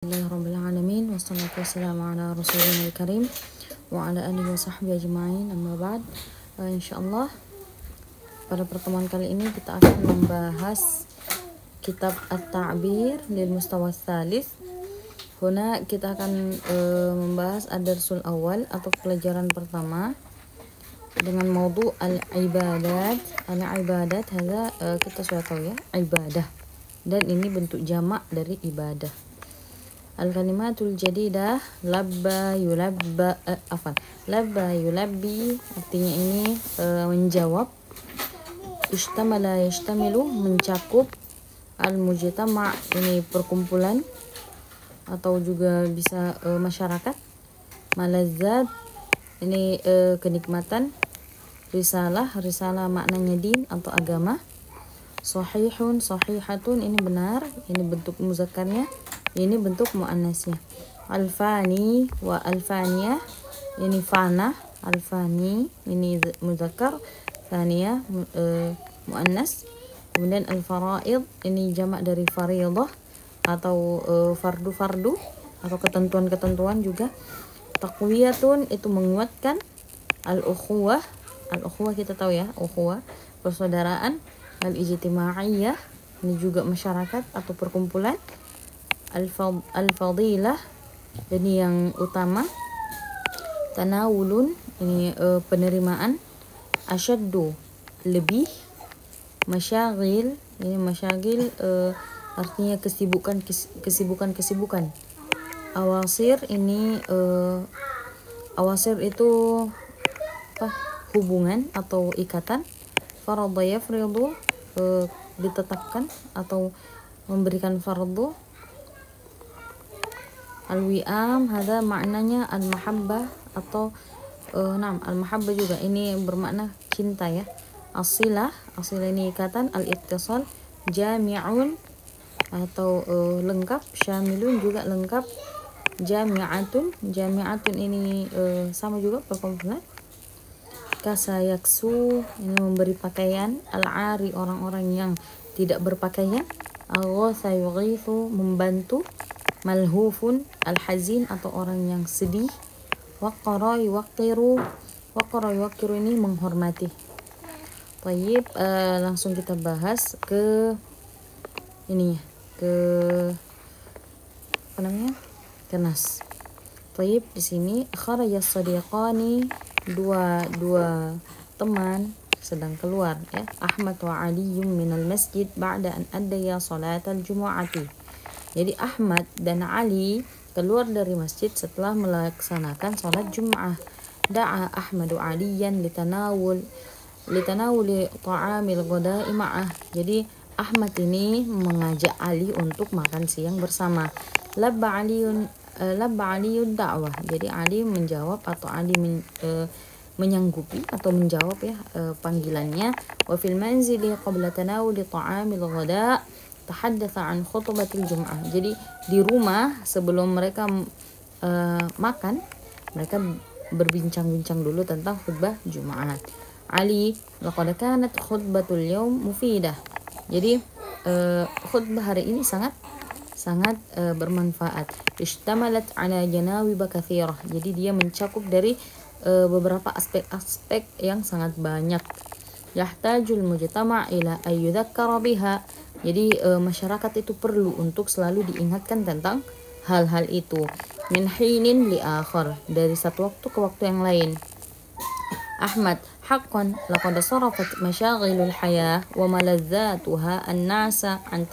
Bismillahirrahmanirrahim. Wassalatu wassalamu ala rasulina al-karim wa ala alihi wa sahbihi ajma'in, amma ba'd. Insyaallah pada pertemuan kali ini kita akan membahas kitab At-Ta'bir lil Mustawa Tsalits. Huna kita akan membahas ad-darsul awal atau pelajaran pertama dengan maudhu al-ibadat. Al-ibadat hadza kita sudah tahu ya, ibadah. Dan ini bentuk jamak dari ibadah. Al-kalimatul jadidah labba yulabba labba yulabbi artinya ini menjawab. Ishtamala yashtamilu mencakup. Al-mujtama' ini perkumpulan atau juga bisa masyarakat. Malazzat ini kenikmatan. Risalah maknanya din atau agama. Sahihun sahihatun ini benar, ini bentuk muzakkarnya. Ini bentuk muannasnya. Al-fani wa al-faniyah ini fana, al-fani ini muzakkar, faniyah muannas. Kemudian al-faraid ini jamak dari fariidah atau fardu-fardu atau ketentuan-ketentuan juga. Taqwiyatun itu menguatkan. Al-ukhuwah kita tahu ya, ukhuwah persaudaraan. Al-ijtimaiyah ini juga masyarakat atau perkumpulan. Al-fadilah ini yang utama. Tanawulun ini penerimaan. Asyaddu lebih. Masyagil ini masyagil artinya kesibukan. Awasir ini awasir itu hubungan atau ikatan. Farada yafridu ditetapkan atau memberikan fardu. Al-wi'am hadza maknanya al-mahabbah atau al-mahabbah juga ini bermakna cinta ya. Asilah ini ikatan. Al-ittisal jami'un atau lengkap. Syamilun juga lengkap. Jami'atun ini sama juga perkumpulan. Kasayaksu ini memberi pakaian. Al-ari orang-orang yang tidak berpakaian. Al-ghasa yughithu membantu. Malhufun al-hazin atau orang yang sedih. Waqara yuqiru ini menghormati. Baik, langsung kita bahas ke ini ya, ke nas. Baik, di sini kharaja sadiqani dua teman sedang keluar ya. Ahmad wa Ali minal masjid ba'da an addaya salatal jumu'ati. Jadi Ahmad dan Ali keluar dari masjid setelah melaksanakan sholat Jum'ah. Da'a Ahmadu Aliyan litanawuli ta'amil ghada'i ma'ah. Jadi Ahmad ini mengajak Ali untuk makan siang bersama. Labba Aliyun da'wah. Jadi Ali menjawab atau Ali menyanggupi atau menjawab ya panggilannya. Wa fil manzili qabla tanawuli ta'amil ghada' tahaddatsa an khutbatil jum'ah. Jadi di rumah sebelum mereka makan, mereka berbincang-bincang dulu tentang khutbah Jumat. Ali, laqad kanat khutbatul yaum mufidah. Jadi khutbah hari ini sangat bermanfaat. Ishtamalat ala janawib katsirah. Jadi dia mencakup dari beberapa aspek-aspek yang sangat banyak. Yahtajul mujtama' ila ayyudzakkara biha. Jadi masyarakat itu perlu untuk selalu diingatkan tentang hal-hal itu. Min hinin li akhar, dari satu waktu ke waktu yang lain. Ahmad, haqqan laqad sarafat masyaghilul hayah wa malazzatuha an-nasa an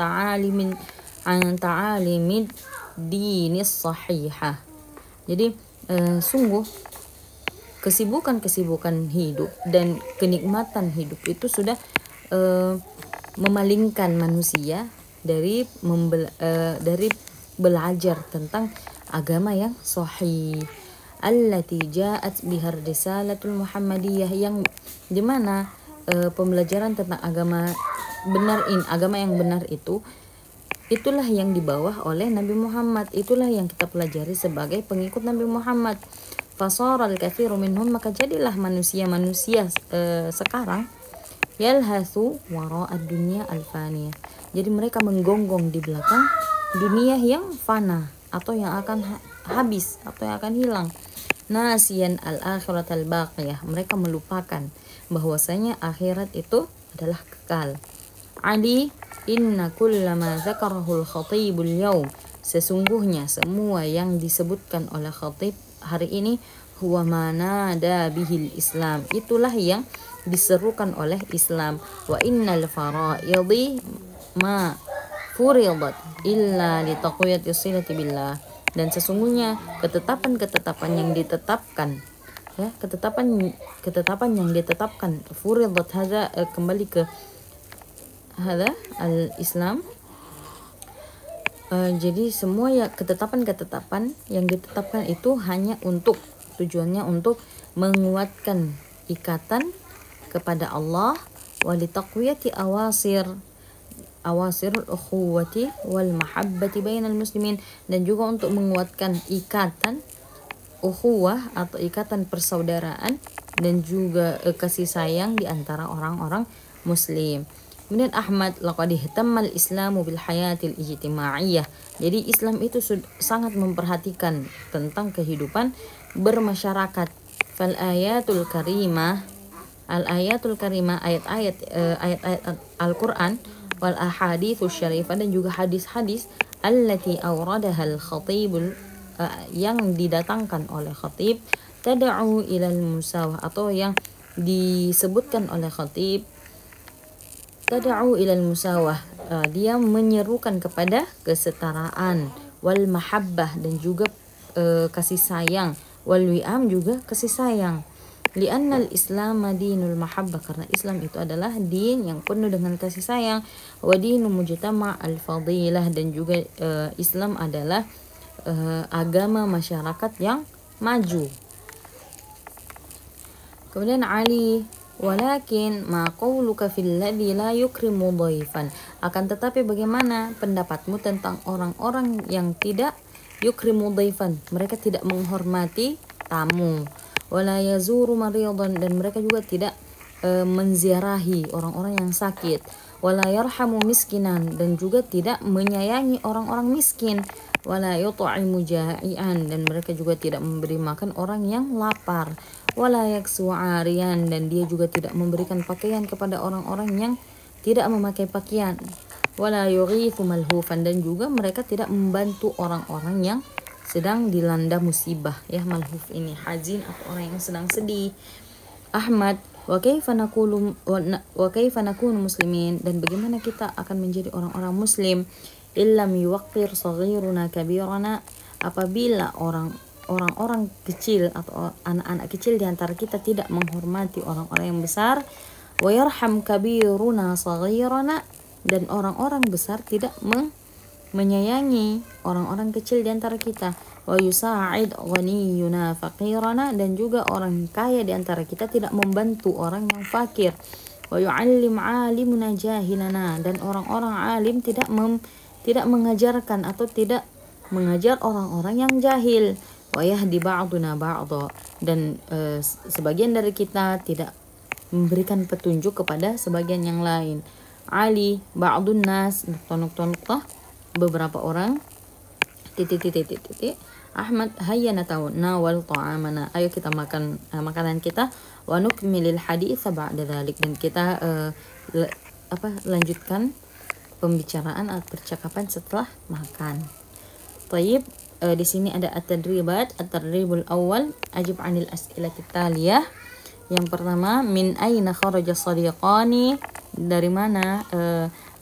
ta'alimid dinis sahihah. Jadi sungguh kesibukan hidup dan kenikmatan hidup itu sudah memalingkan manusia dari belajar tentang agama yang sahih. Allati ja'at bihar risalatul muhammadiyah, yang dimana pembelajaran tentang agama yang benar itu itulah yang dibawa oleh Nabi Muhammad, itulah yang kita pelajari sebagai pengikut Nabi Muhammad. Fasaral katsiru minhum, maka jadilah manusia sekarang yalhasu wara'ad dunya al-faniyah. Jadi mereka menggonggong di belakang dunia yang fana, atau yang akan habis atau yang akan hilang. Nasiyan al-akhirat al-baqiyah, mereka melupakan bahwasanya akhirat itu adalah kekal. Ali, inna kullama zakarahul khatibul yaum, sesungguhnya semua yang disebutkan oleh khatib hari ini, huwa manada bihil Islam, itulah yang diserukan oleh Islam. Wa innal fara'idhi ma furidat illa li taqwiyati silati billah, dan sesungguhnya ketetapan-ketetapan yang ditetapkan, ya, ketetapan yang ditetapkan, furidat hadza, kembali ke hadza al-Islam. Jadi semua ya ketetapan-ketetapan yang ditetapkan itu hanya untuk tujuannya untuk menguatkan ikatan kepada Allah, wa li taqwiyati awasirul ukhuwati wal mahabbati bainal muslimin, dan juga untuk menguatkan ikatan ukhuwah atau ikatan persaudaraan dan juga kasih sayang di antara orang-orang muslim. Kemudian Ahmad, laqad ihtammal islamu bil hayatil ijtimaiyah, jadi Islam itu sangat memperhatikan tentang kehidupan bermasyarakat. Fal ayatul karimah, ayat-ayat Al-Qur'an, wal ahaditsus syarifah, dan juga hadis-hadis allati awradaha al-khatibul, yang didatangkan oleh khatib, tad'u ilal musawah, atau yang disebutkan oleh khatib, tad'u ilal musawah, dia menyerukan kepada kesetaraan, wal mahabbah, dan juga kasih sayang, wal wi'am, juga kasih sayang. Li'annal Islam dinul mahabbah, karena Islam itu adalah din yang penuh dengan kasih sayang. Wa dinu mujtama' al-fadilah, dan juga Islam adalah agama masyarakat yang maju. Kemudian Ali, walakin ma qawluka fil ladzi la yukrimu dhaifan, akan tetapi bagaimana pendapatmu tentang orang-orang yang tidak yukrimu dhaifan, mereka tidak menghormati tamu, wala yazuru maridan, dan mereka juga tidak menziarahi orang-orang yang sakit, wala yarhamu miskinan, dan juga tidak menyayangi orang-orang miskin, wala yut'imu ja'ian, dan mereka juga tidak memberi makan orang yang lapar, wala yaksu 'ariyan, dan dia juga tidak memberikan pakaian kepada orang-orang yang tidak memakai pakaian, wala yughithu malhufan, dan juga mereka tidak membantu orang-orang yang sedang dilanda musibah, ya, malhuf ini hazin atau orang yang sedang sedih. Ahmad, wa kaifa nakunu muslimin, dan bagaimana kita akan menjadi orang-orang muslim, illam yuwaqqir saghiruna kabirana, apabila orang-orang kecil atau anak-anak kecil di antara kita tidak menghormati orang-orang yang besar, wa yarham kabiruna saghirana, dan orang-orang besar tidak menyayangi orang-orang kecil di antara kita, wa yusa'id ghaniyuna faqirana, dan juga orang kaya di antara kita tidak membantu orang yang fakir, wa yu'allim 'alimuna jahilana, dan orang-orang alim tidak mengajarkan atau tidak mengajar orang-orang yang jahil, wa yahdi ba'duna ba'dha, dan sebagian dari kita tidak memberikan petunjuk kepada sebagian yang lain. Ali, ba'dun nas, beberapa orang, Ahmad, hayya natawal ta'amana, ayo kita makan makanan kita, wa nukmilil hadits ba'da dzalik, dan kita lanjutkan pembicaraan atau percakapan setelah makan. Tayyib, di sini ada at-tadribul awal, ajib 'anil as'ilati taliyah. Yang pertama, min aina kharaja sadiqani, dari mana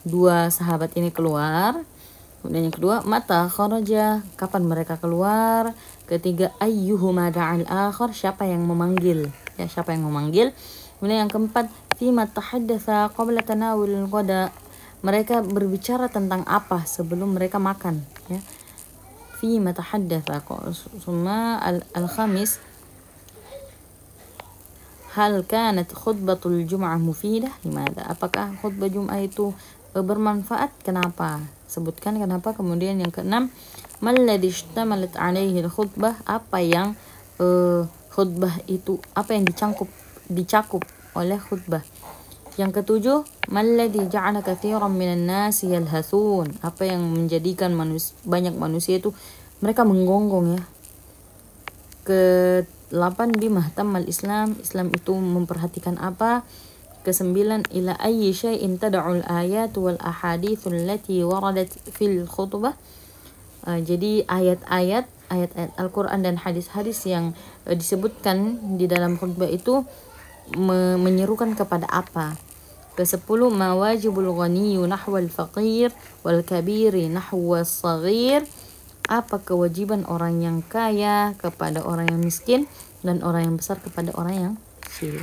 dua sahabat ini keluar. Kemudian yang kedua, mata kharaja, kapan mereka keluar. Ketiga, ayyuhuma da'al akhar, siapa yang memanggil, ya, siapa yang memanggil. Kemudian yang keempat, fima tahaddatsa qabla tanawul ghada, mereka berbicara tentang apa sebelum mereka makan, ya. Fima tahaddatsa. Summa al-khamis, hal kanat khutbatul jum'ah mufidah, limadha, apakah khutbah Jum'ah itu bermanfaat, kenapa, sebutkan kenapa. Kemudian yang keenam, malladhi ishtamalat alaihi al-khutbah, apa yang khutbah itu, apa yang dicakup oleh khutbah. Yang ketujuh, malladhi ja'ala katsiran minan nasi yalhathun, apa yang menjadikan banyak manusia itu mereka menggonggong ya. Ke-8 bimahtammal Islam, Islam itu memperhatikan apa. Ke-9 ila ayyi syai'in tad'ul ayat wal ahaditsul lati waradat fil khutbah. Jadi ayat-ayat Al-Quran dan hadis-hadis yang disebutkan di dalam khutbah itu menyerukan kepada apa. Ke-10 mawajibul ghaniyyu nahwal faqir wal kabiri nahwas saghir. Apa kewajiban orang yang kaya kepada orang yang miskin dan orang yang besar kepada orang yang kecil.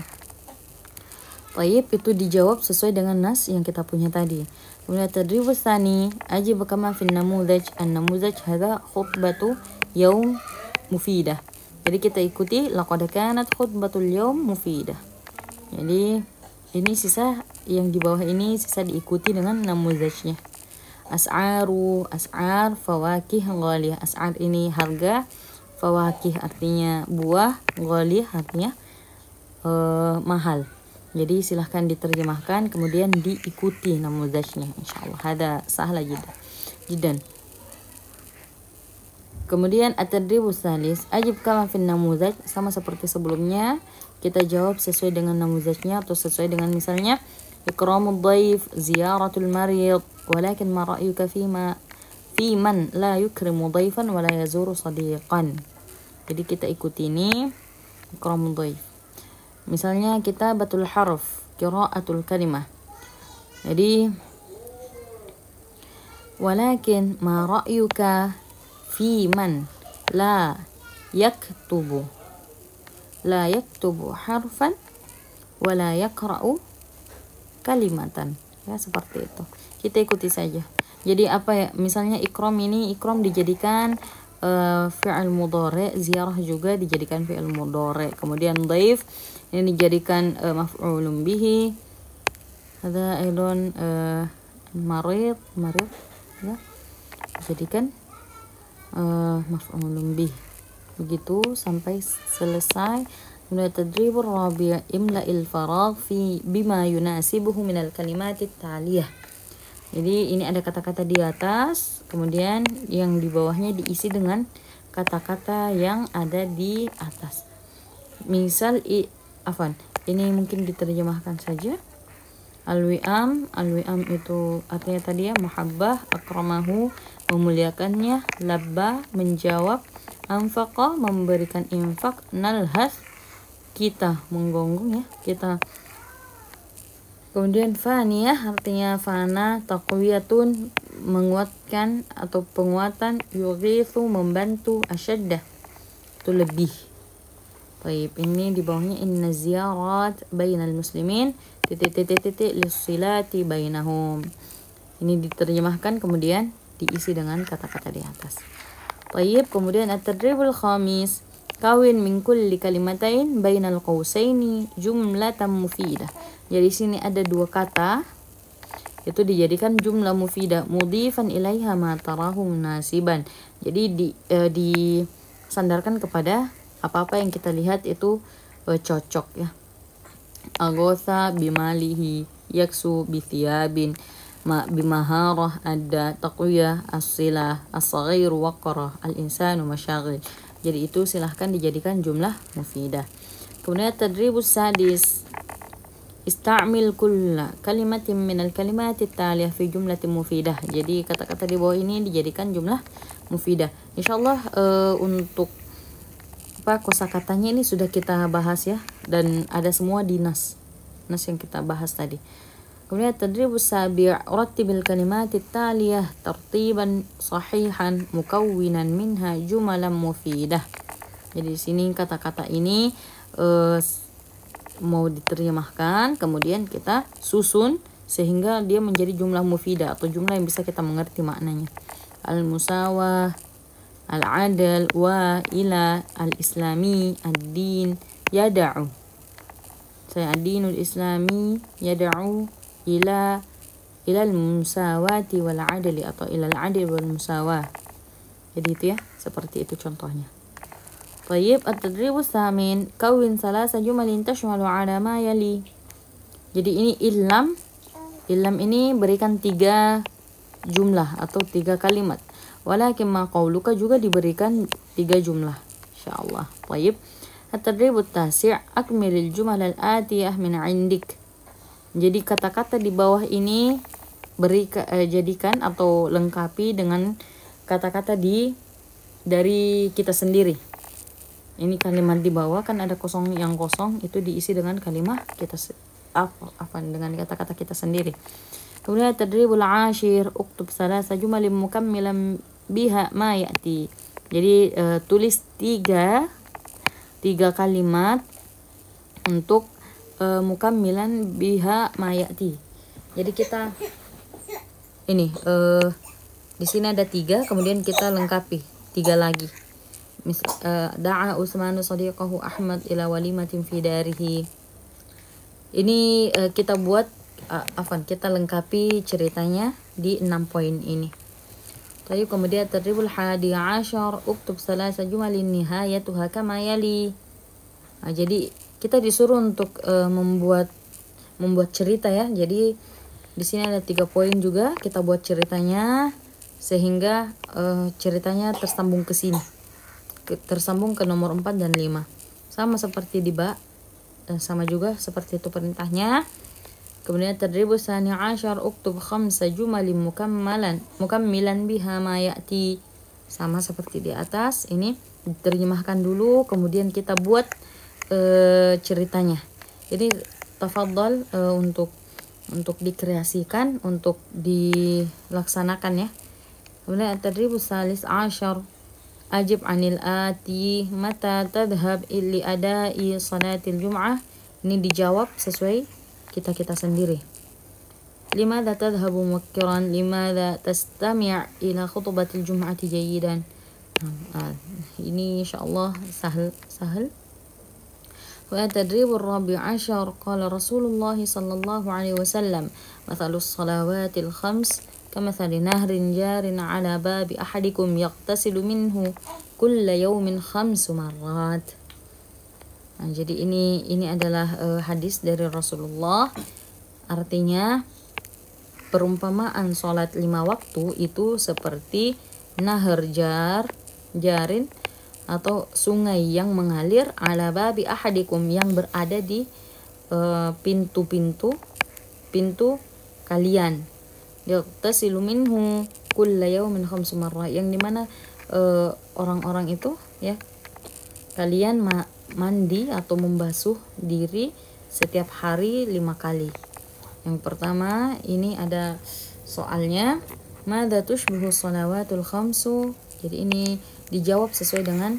Tayyib, itu dijawab sesuai dengan nas yang kita punya tadi. Kemudian tadribus tsani ajib kama fi namudaj. An-namudaj hadza khutbatu yaum mufidah. Jadi kita ikuti laqad kanat khutbatul yaum mufidah. Jadi ini sisa yang di bawah ini sisa diikuti dengan namudajnya. As'ar fawakih ghaliyah. As'ar ini harga, fawakih artinya buah, ghaliyah artinya mahal. Jadi silahkan diterjemahkan kemudian diikuti namudajnya insyaallah. Hada sahla jiddan. Kemudian at-tadribus tsalis ajib kama fin namudaj, sama seperti sebelumnya kita jawab sesuai dengan namudajnya atau sesuai dengan misalnya ikramud dhaif, ziyaratul marid, walakin ma ra'yuka fi man la yukrimu dhaifan wa la yazuru sadiqan. Jadi kita ikuti ini ikramud dhaif. Misalnya kita batul harf, qiraatul kalimah. Jadi walakin ma ra'yuka fi man la yaktubu harfan wa la yaqra'u kalimatan. Ya, seperti itu. Kita ikuti saja. Jadi apa ya? Misalnya ikram ini, ikram dijadikan fi'il mudhari, ziarah juga dijadikan fi'il mudhari. Kemudian dhaif ini dijadikan maf'ulun bihi. Ada aidon marid ya. Dijadikan maf'ulun bihi. Begitu sampai selesai. Kemudian tadribur rabi' imla'il faragh fi bima yunasibuhu minal kalimatit taliyah. Jadi ini ada kata-kata di atas, kemudian yang di bawahnya diisi dengan kata-kata yang ada di atas. Misal ini mungkin diterjemahkan saja. Al-wi'am itu artinya tadi ya, muhabbah, akramahu, memuliakannya, labba, menjawab, anfaqa, memberikan infak, nalhas, kita menggonggong ya, kita. Kemudian faniyah artinya fana, taqwiyatun, menguatkan atau penguatan, yughithu, membantu, asyaddah itu lebih. Baik, ini di bawahnya inna ziyarat bainal muslimin lisilati bainahum. Ini diterjemahkan kemudian diisi dengan kata-kata di atas. Baik, kemudian at-tadribul khamis kawin min kulli kalimatain bainal qausaini jumlatan mufidah. Jadi sini ada dua kata itu dijadikan jumlah mufidah, mudhifan ilaiha ma tarahu munasiban. Jadi disandarkan kepada apa-apa yang kita lihat itu cocok ya. Agotha bimalihi, yaksu bithiyabin, bimaharah, ada taqwiyah, as-silah, as-saghir waqarah, al-insanu masyaghil. Jadi itu silahkan dijadikan jumlah mufidah. Kemudian tadribus sadis ista'mil kulla kalimatin minal kalimatit taliyah fi jumlatin mufidah. Jadi kata-kata di bawah ini dijadikan jumlah mufidah. Insyaallah untuk kosakatanya ini sudah kita bahas ya, dan ada semua di nas yang kita bahas tadi. Kemudian tadribus sabi' rattibil kalimatit taliyah tartiban sahihan mukawwinan minha jumalan mufidah. Jadi di sini kata-kata ini mau diterjemahkan, kemudian kita susun sehingga dia menjadi jumlah mufidah atau jumlah yang bisa kita mengerti maknanya. Al-musawah, al-adal, wa, ila, al-islami, ad-din, yada'u. Ad-dinul islami yada'u ila al-musawati wal adli atau ila al-adli wal musawah. Jadi itu ya, seperti itu contohnya. Tayyib, at-tadribus tsamin kawin salasa jumalin tashmalu ala ma yali. Jadi ini illam ini berikan 3 jumlah atau 3 kalimat. Walakin ma qauluka juga diberikan 3 jumlah. Insyaallah. Baik. At-tadrib at-tasi' akmilil jumal al-atiyah min 'indik. Jadi kata-kata di bawah ini jadikan atau lengkapi dengan kata-kata dari kita sendiri. Ini kalimat di bawah kan ada kosong, yang kosong itu diisi dengan kalimat kita dengan kata-kata kita sendiri. Kemudian tadribul 'ashir uktub 3 jumalin mukammilan biha ma ya'ti. Jadi tulis 3 kalimat untuk mukammilan biha ma ya'ti. Jadi kita ini di sini ada 3, kemudian kita lengkapi 3 lagi. Da'a Utsmanu sadiqahu Ahmad ila walimatin fi darihi. Ini kita buat kita lengkapi ceritanya di 6 poin ini. Tadi kemudian tadribul 11 uktub 3 jumalin nihayatuha kama yali. Jadi kita disuruh untuk membuat cerita ya. Jadi di sini ada 3 poin juga, kita buat ceritanya sehingga ceritanya tersambung ke sini. Tersambung ke nomor 4 dan 5. Sama seperti di ba, sama juga seperti itu perintahnya. Kemudian tadribus 12 uktub 5 jumalin mukammilan biha ma ya'ti. Sama seperti di atas, ini diterjemahkan dulu kemudian kita buat ceritanya. Jadi tafadhal untuk dikreasikan, untuk dilaksanakan ya. Kemudian tadribus 13 ajib 'anil ati mata tadhhab li ada'i salatil jum'ah. Ini dijawab sesuai kita sendiri. Limadha tadhhabu mubakkiran, limadha tastami' ila khutbatil jum'ati jayidan. Ini insyaallah sahal. Wa tadribur 14 qala Rasulullah sallallahu alaihi wasallam mathalus salawatil khams kamathali nahrin jarin ala babi ahadikum yaqtasilu minhu kulla yawmin 5 marrat. Jadi ini adalah hadis dari Rasulullah. Artinya perumpamaan sholat 5 waktu itu seperti nahar jarin atau sungai yang mengalir ala babi ahadikum, yang berada di pintu kalian. Yaqtasilu minhu kulla yawmin 5 marrat, yang dimana orang-orang itu ya, kalian mandi atau membasuh diri setiap hari 5 kali. Yang pertama ini ada soalnya, madza tushbihu shalawatul khamsu. Jadi ini dijawab sesuai dengan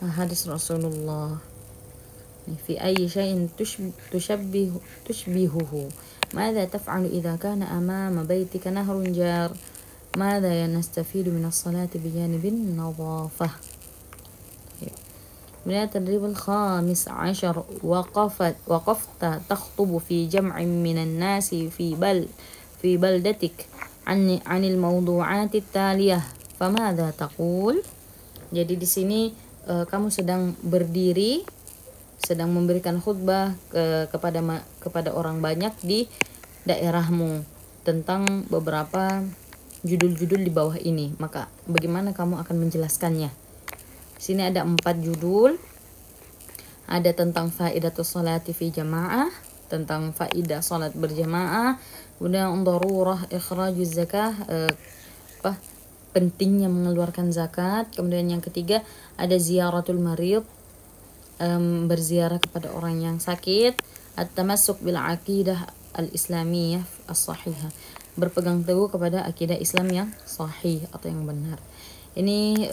hadis Rasulullah. Fi ayyi shay'in tushbihuhu. Madza taf'alu idza kana amama baytika nahrun jar. Madza nastafidu min as-salati bi janibin nadhafah. من التدريب الخامس عشر وقفت تخطب في جمع من الناس في بلدتك عن الموضوعات التالية فماذا تقول. Jadi di sini kamu sedang berdiri, sedang memberikan khutbah kepada orang banyak di daerahmu tentang beberapa judul-judul di bawah ini. Maka bagaimana kamu akan menjelaskannya? Di sini ada 4 judul. Ada tentang faidatus salati fi jamaah, tentang faidah salat berjamaah. Kemudian darurah ikhrajuz zakah, pentingnya mengeluarkan zakat. Kemudian yang ketiga ada ziyaratul marid, berziarah kepada orang yang sakit. At-tamassuk bil aqidah al-islamiyah as-sahihah, berpegang teguh kepada akidah Islam yang sahih atau yang benar. Ini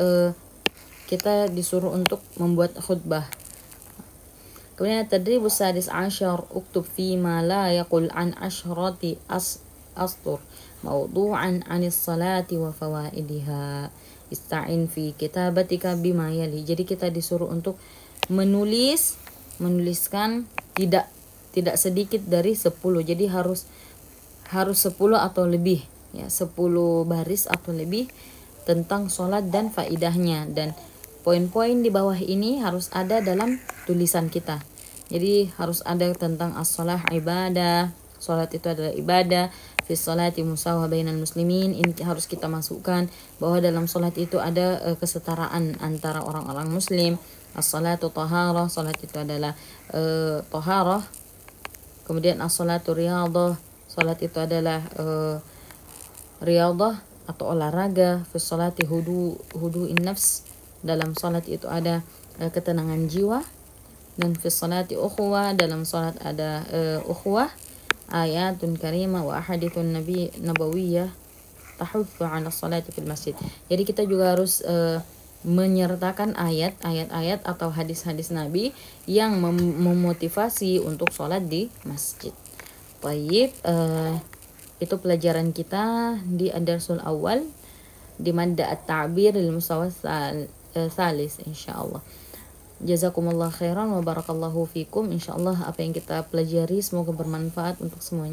kita disuruh untuk membuat khutbah. Kemudian tadribus 16 uktub fi ma la yaqul an ashrati astur mawdu'an 'anis salati wa fawaidiha. Ista'in fi kitabatika bima yali. Jadi kita disuruh untuk menuliskan tidak sedikit dari 10. Jadi harus 10 atau lebih ya, 10 baris atau lebih tentang sholat dan faidahnya. Dan poin-poin di bawah ini harus ada dalam tulisan kita. Jadi harus ada tentang as-shalah ibadah, sholat itu adalah ibadah. fi sholati musawah bainal muslimin. Ini harus kita masukkan bahwa dalam salat itu ada kesetaraan antara orang-orang muslim. As-salatu taharah, salat itu adalah taharah. Kemudian as-salatu riyadhah, salat itu adalah riyadhah atau olahraga. Fi sholati hudu'in nafs, dalam salat itu ada ketenangan jiwa. Dan fi sholati ukhuwah, dalam salat ada ukhuwah. Ayatun karimah wa ahadithun nabawiyah tahuthu ala salati fil masjid. Jadi kita juga harus menyertakan ayat-ayat atau hadis-hadis Nabi yang memotivasi untuk sholat di masjid. Baik, itu pelajaran kita di ad-darsul awal di madda at-ta'bir lil mustawa salis insyaallah. Jazakumullah khairan wa barakallahu fikum. Insyaallah apa yang kita pelajari semoga bermanfaat untuk semuanya.